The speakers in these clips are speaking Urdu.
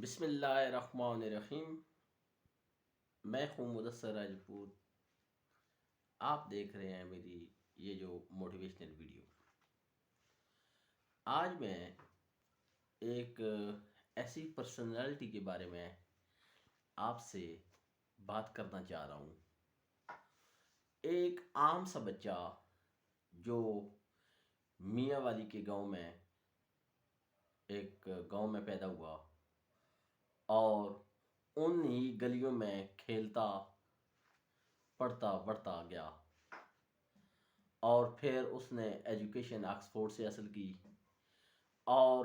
بسم اللہ الرحمن الرحیم۔ میں ہوں مدثر راجپوت۔ آپ دیکھ رہے ہیں میری یہ جو موٹیویشنل ویڈیو۔ آج میں ایک ایسی پرسنالٹی کے بارے میں آپ سے بات کرنا چاہ رہا ہوں۔ ایک عام سا بچہ جو میاں والی کے گاؤں میں ایک گاؤں میں پیدا ہوا اور انہی گلیوں میں کھیلتا پڑھتا بڑھتا گیا، اور پھر اس نے ایجوکیشن آکسفورڈ سے حاصل کی اور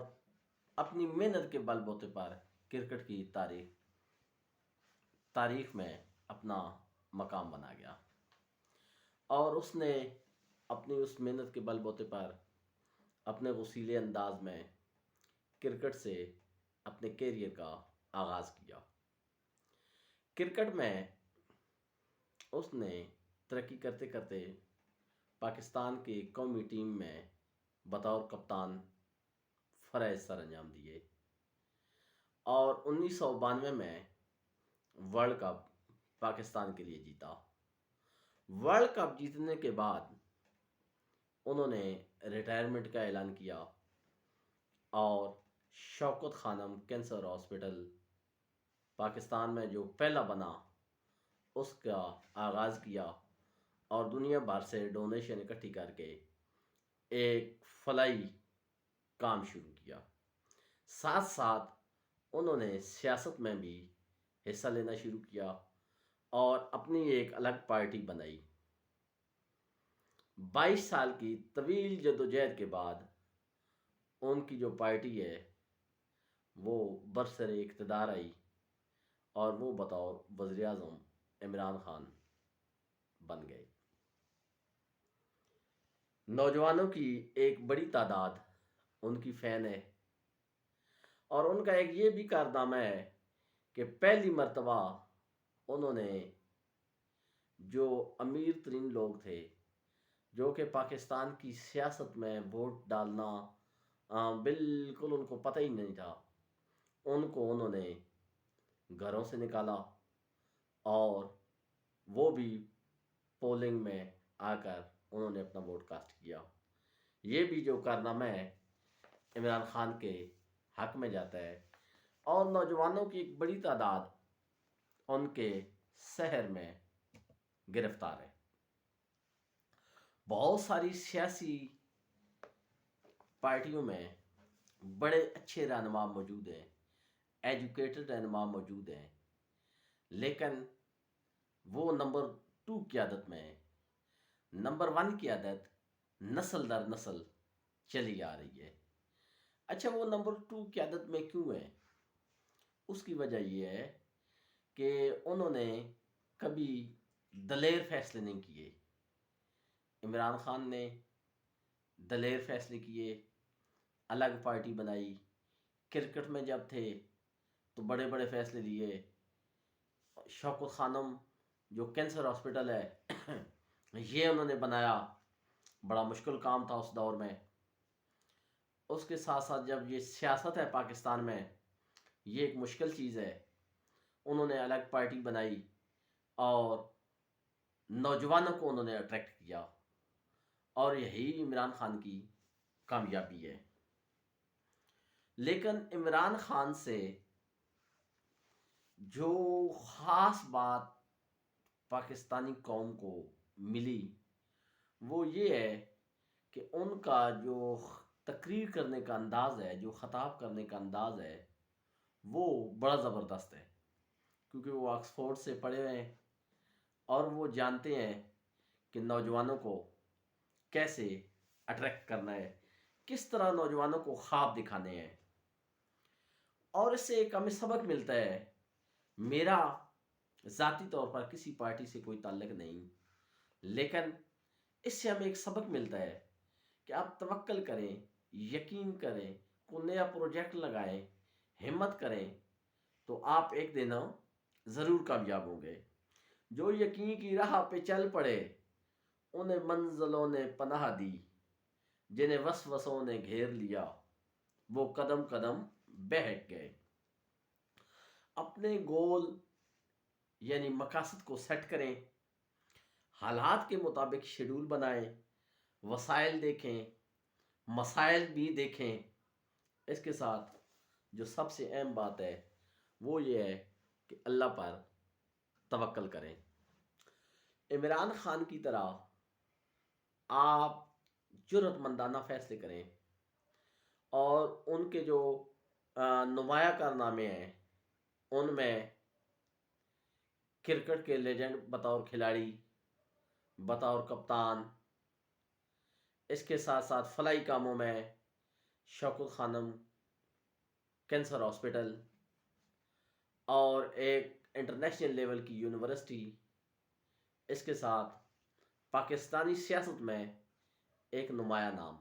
اپنی محنت کے بل بوتے پر کرکٹ کی تاریخ میں اپنا مقام بنا گیا، اور اس نے اپنی اس محنت کے بل بوتے پر اپنے غسیلے انداز میں کرکٹ سے اپنے کیریئر کا آغاز کیا۔ کرکٹ میں اس نے ترقی کرتے کرتے پاکستان کی قومی ٹیم میں بطور کپتان فرائض سر انجام دیے، اور 1992 میں ورلڈ کپ پاکستان کے لیے جیتا۔ ورلڈ کپ جیتنے کے بعد انہوں نے ریٹائرمنٹ کا اعلان کیا اور شوکت خانم کینسر ہاسپٹل پاکستان میں جو پہلا بنا اس کا آغاز کیا، اور دنیا بھر سے ڈونیشن اکٹھی کر کے ایک فلاحی کام شروع کیا۔ ساتھ ساتھ انہوں نے سیاست میں بھی حصہ لینا شروع کیا اور اپنی ایک الگ پارٹی بنائی۔ 22 سال کی طویل جدوجہد کے بعد ان کی جو پارٹی ہے وہ برسر اقتدار آئی، اور وہ بطور وزیر اعظم عمران خان بن گئے۔ نوجوانوں کی ایک بڑی تعداد ان کی فین ہے، اور ان کا ایک یہ بھی کارنامہ ہے کہ پہلی مرتبہ انہوں نے جو امیر ترین لوگ تھے، جو کہ پاکستان کی سیاست میں ووٹ ڈالنا بالکل ان کو پتہ ہی نہیں تھا، ان کو انہوں نے گھروں سے نکالا اور وہ بھی پولنگ میں آ کر انہوں نے اپنا ووٹ کاسٹ کیا۔ یہ بھی جو کارنامہ ہے عمران خان کے حق میں جاتا ہے، اور نوجوانوں کی ایک بڑی تعداد ان کے شہر میں گرفتار ہے۔ بہت ساری سیاسی پارٹیوں میں بڑے اچھے رہنما موجود ہیں، ایجوکیٹڈ رہنما موجود ہیں، لیکن وہ نمبر 2 قیادت میں ہے۔ نمبر 1 قیادت نسل در نسل چلی آ رہی ہے۔ اچھا، وہ نمبر 2 قیادت میں کیوں ہے؟ اس کی وجہ یہ ہے کہ انہوں نے کبھی دلیر فیصلے نہیں کیے۔ عمران خان نے دلیر فیصلے کیے، الگ پارٹی بنائی۔ کرکٹ میں جب تھے تو بڑے بڑے فیصلے لیے۔ شوکت خانم جو کینسر ہاسپٹل ہے یہ انہوں نے بنایا، بڑا مشکل کام تھا اس دور میں۔ اس کے ساتھ ساتھ جب یہ سیاست ہے پاکستان میں، یہ ایک مشکل چیز ہے، انہوں نے الگ پارٹی بنائی اور نوجوانوں کو انہوں نے اٹریکٹ کیا، اور یہی عمران خان کی کامیابی ہے۔ لیکن عمران خان سے جو خاص بات پاکستانی قوم کو ملی وہ یہ ہے کہ ان کا جو تقریر کرنے کا انداز ہے، جو خطاب کرنے کا انداز ہے، وہ بڑا زبردست ہے، کیونکہ وہ آکسفورڈ سے پڑھے ہوئے ہیں اور وہ جانتے ہیں کہ نوجوانوں کو کیسے اٹریکٹ کرنا ہے، کس طرح نوجوانوں کو خواب دکھانے ہیں۔ اور اس سے ایک ہمیں سبق ملتا ہے۔ میرا ذاتی طور پر کسی پارٹی سے کوئی تعلق نہیں، لیکن اس سے ہمیں ایک سبق ملتا ہے کہ آپ توکل کریں، یقین کریں، کوئی نیا پروجیکٹ لگائیں، ہمت کریں، تو آپ ایک دن ضرور کامیاب ہوں گے۔ جو یقین کی راہ پہ چل پڑے انہیں منزلوں نے پناہ دی، جنہیں وسوسوں نے گھیر لیا وہ قدم قدم بہک گئے۔ اپنے گول یعنی مقاصد کو سیٹ کریں، حالات کے مطابق شیڈول بنائیں، وسائل دیکھیں، مسائل بھی دیکھیں۔ اس کے ساتھ جو سب سے اہم بات ہے وہ یہ ہے کہ اللہ پر توکل کریں۔ عمران خان کی طرح آپ جرأت مندانہ فیصلے کریں، اور ان کے جو نمایاں کارنامے ہیں ان میں کرکٹ کے لیجنڈ بطور کھلاڑی، بطور کپتان، اس کے ساتھ ساتھ فلاحی کاموں میں شوکت خانم کینسر ہاسپٹل، اور ایک انٹرنیشنل لیول کی یونیورسٹی، اس کے ساتھ پاکستانی سیاست میں ایک نمایاں نام،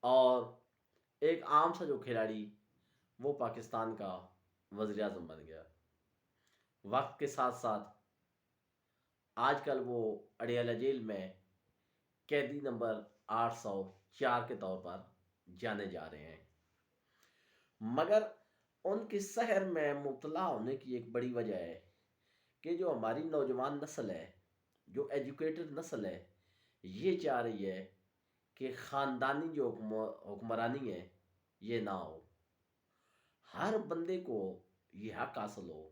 اور ایک عام سا جو کھلاڑی وہ پاکستان کا وزیر اعظم بن گیا۔ وقت کے ساتھ ساتھ آج کل وہ اڈیالہ جیل میں قیدی نمبر 804 کے طور پر جانے جا رہے ہیں، مگر ان کی سحر میں مبتلا ہونے کی ایک بڑی وجہ ہے کہ جو ہماری نوجوان نسل ہے، جو ایجوکیٹڈ نسل ہے، یہ چاہ رہی ہے کہ خاندانی جو حکمرانی ہے یہ نہ ہو، ہر بندے کو یہ حق حاصل ہو،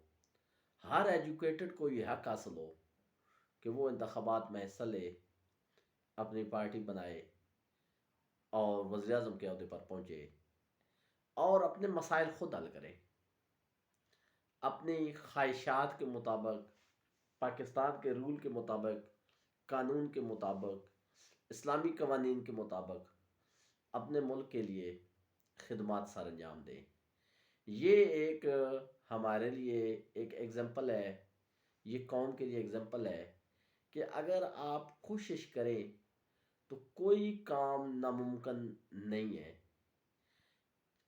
ہر ایجوکیٹڈ کو یہ حق حاصل ہو کہ وہ انتخابات میں حصہ لے، اپنی پارٹی بنائے اور وزیر اعظم کے عہدے پر پہنچے، اور اپنے مسائل خود حل کرے، اپنی خواہشات کے مطابق، پاکستان کے رول کے مطابق، قانون کے مطابق، اسلامی قوانین کے مطابق اپنے ملک کے لیے خدمات سر انجام دیں۔ یہ ایک ہمارے لیے ایک ایگزامپل ہے، یہ قوم کے لیے ایگزامپل ہے کہ اگر آپ کوشش کریں تو کوئی کام ناممکن نہیں ہے،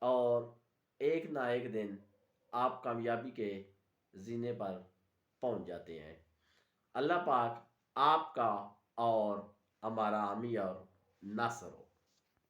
اور ایک نہ ایک دن آپ کامیابی کے زینے پر پہنچ جاتے ہیں۔ اللہ پاک آپ کا اور ہمارا حامی اور ناصر ہو۔